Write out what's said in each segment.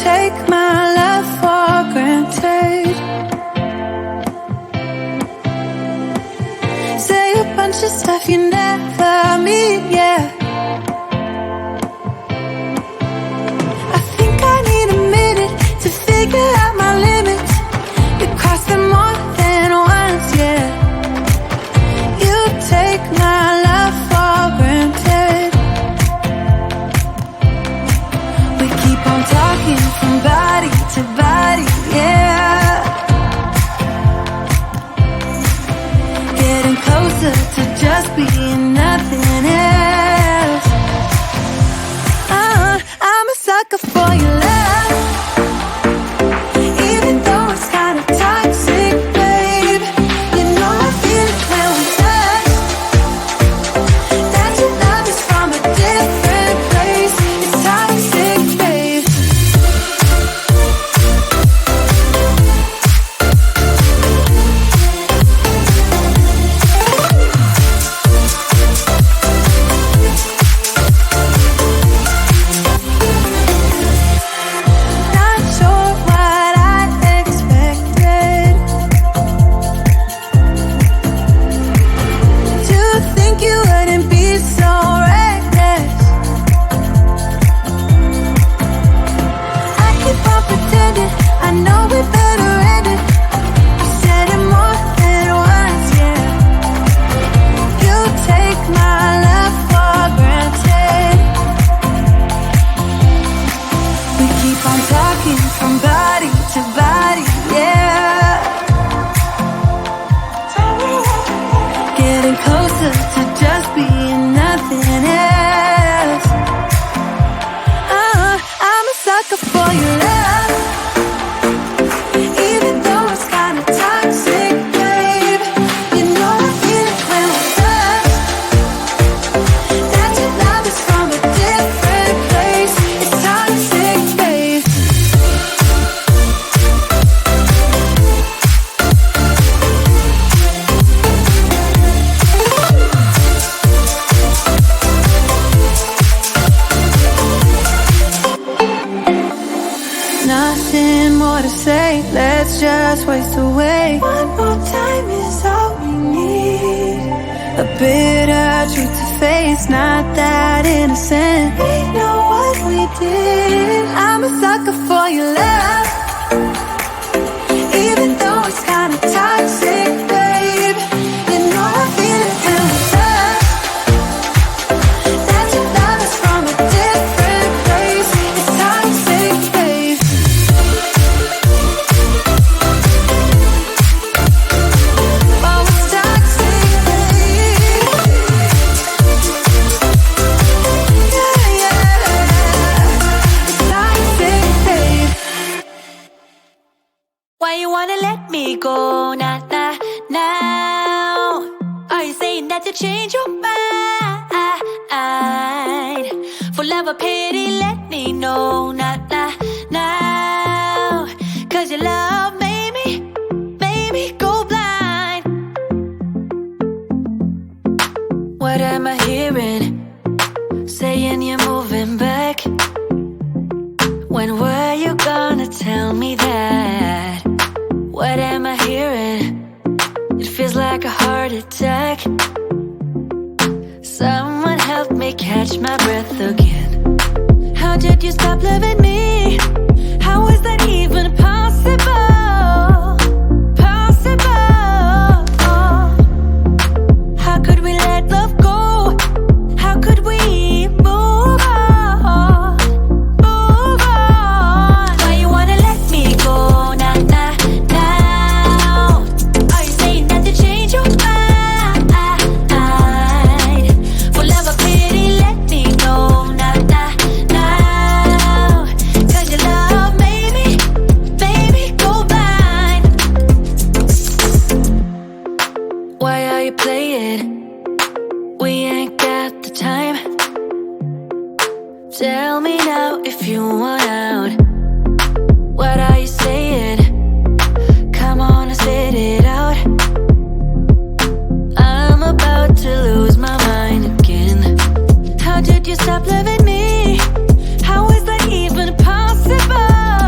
take my love for granted. Say a bunch of stuff you never mean, yeah. I think I need a minute to figure out my limits. You cross them more than once, yeah. You take my love for granted. We keep on talking from body to body, yeah. Getting closer to just being nothing else. I'm a sucker for your love, even though it's kinda toxic, babe. You know I feel it when we touch, that your love is from a different place. It's toxic, babe. Not sure what I expected. To think you wouldn't be so reckless. I keep on pretending I know we better end it. I said it more than once, yeah. You take my love for granted. We keep on talking from body to body, yeah. Getting closer to just being nothing else. I'm a sucker for your love, even though it's kinda toxic, babe. You know I feel it when we touch, that your love is from a different place. It's toxic, babe. Nothing more to say, let's just waste away. One more time is all we need. A bitter truth to face, not that innocent. We know what we did. I'm a sucker for your love, even though it's kinda toxic, babe. You know I feel it when we touch, that your love is from a different place. It's toxic, babe. Oh, it's toxic, babe. Yeah, yeah. It's toxic, babe. Why you wanna let me go now? Are you saying that you change your mind? For love or pity, let me know now. Cause your love made me go blind. What am I hearing? Saying you're moving back. When were you gonna tell me that? What am I hearing? It feels like a heart attack. Someone help me catch my breath again. How did you stop loving me? How is that even possible? How could we let love go? How could we move on? Why you wanna let me go now? Are you saying that you change your mind? For love or pity, let me know now. Cause your love made me go blind. Why are you playing? We ain't got the time. Tell me now if you want out. What are you saying? Come on and spit it out. I'm about to lose my mind again. How did you stop loving me? How is that even possible?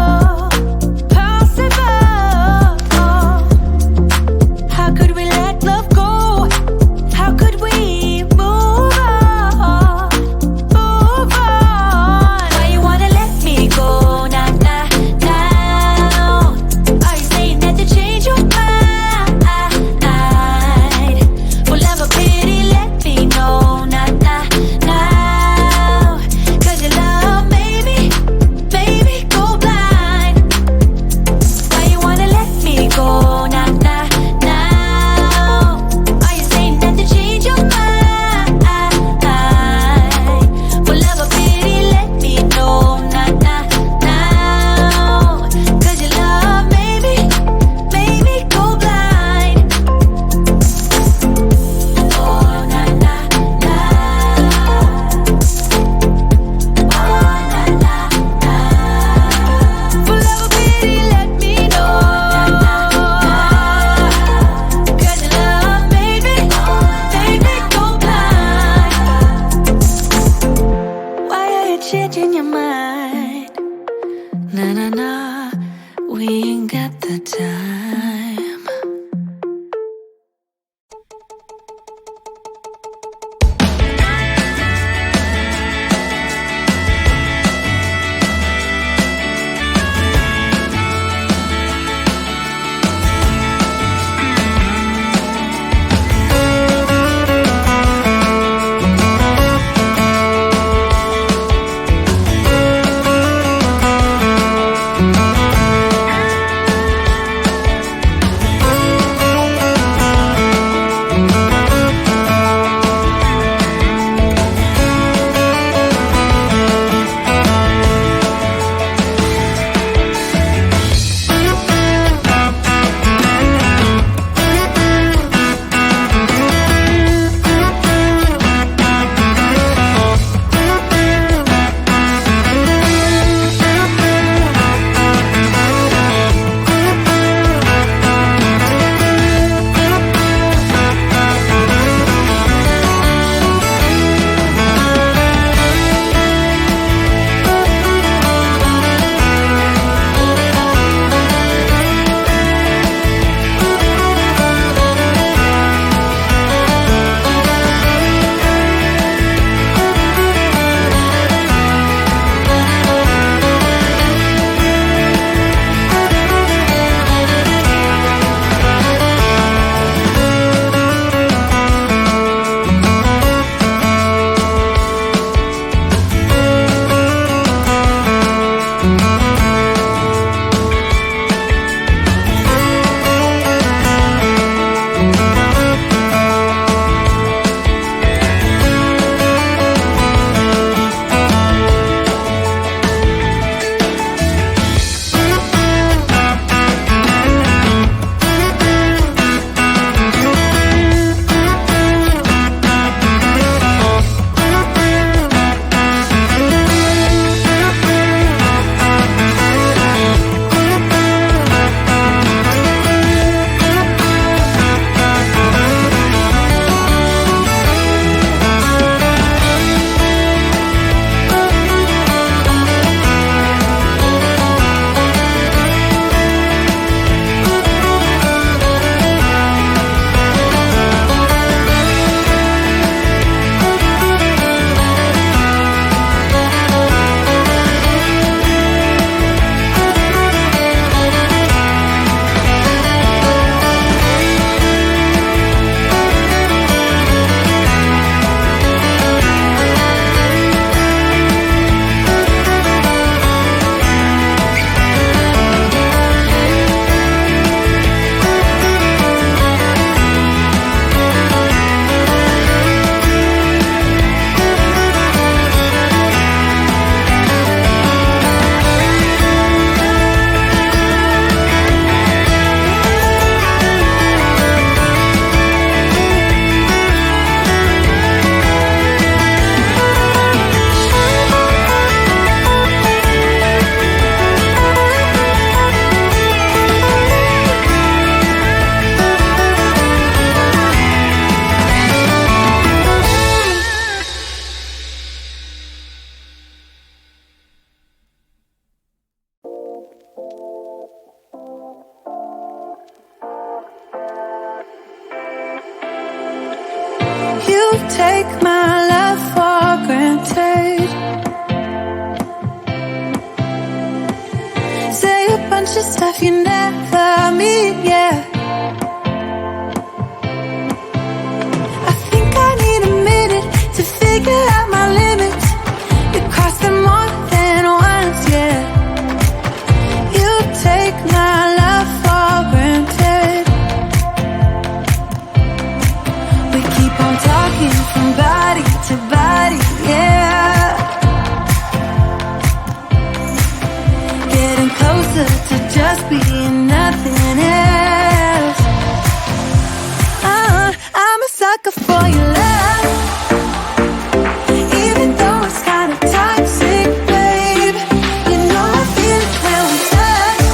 take my love for granted. Say a bunch of stuff you never mean, yeah. I think I need a minute to figure out my limits. You cross them more than once, yeah. You take my love for granted. We keep on talking from body to body, yeah. Getting closer to just being nothing else. I'm a sucker for your love, even though it's kind of toxic, babe. You know I feel it when we touch,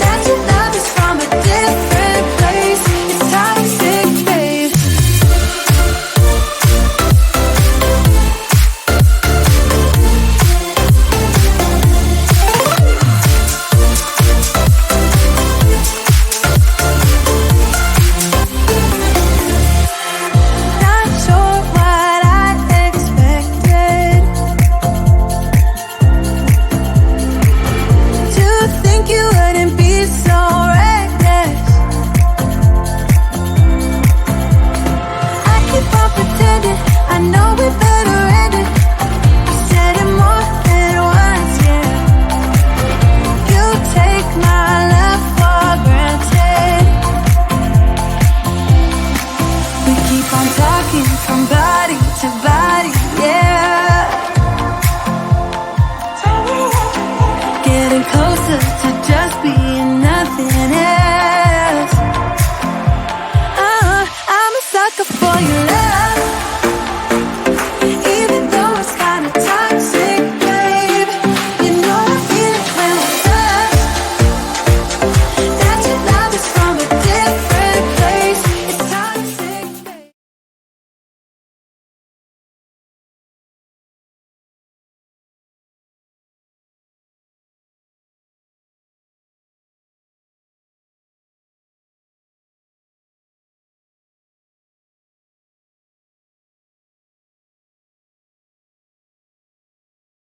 that your love is from a different place. It's toxic, babe. Not sure what I expected. To think you wouldn't be so reckless. I keep on pretending I know we've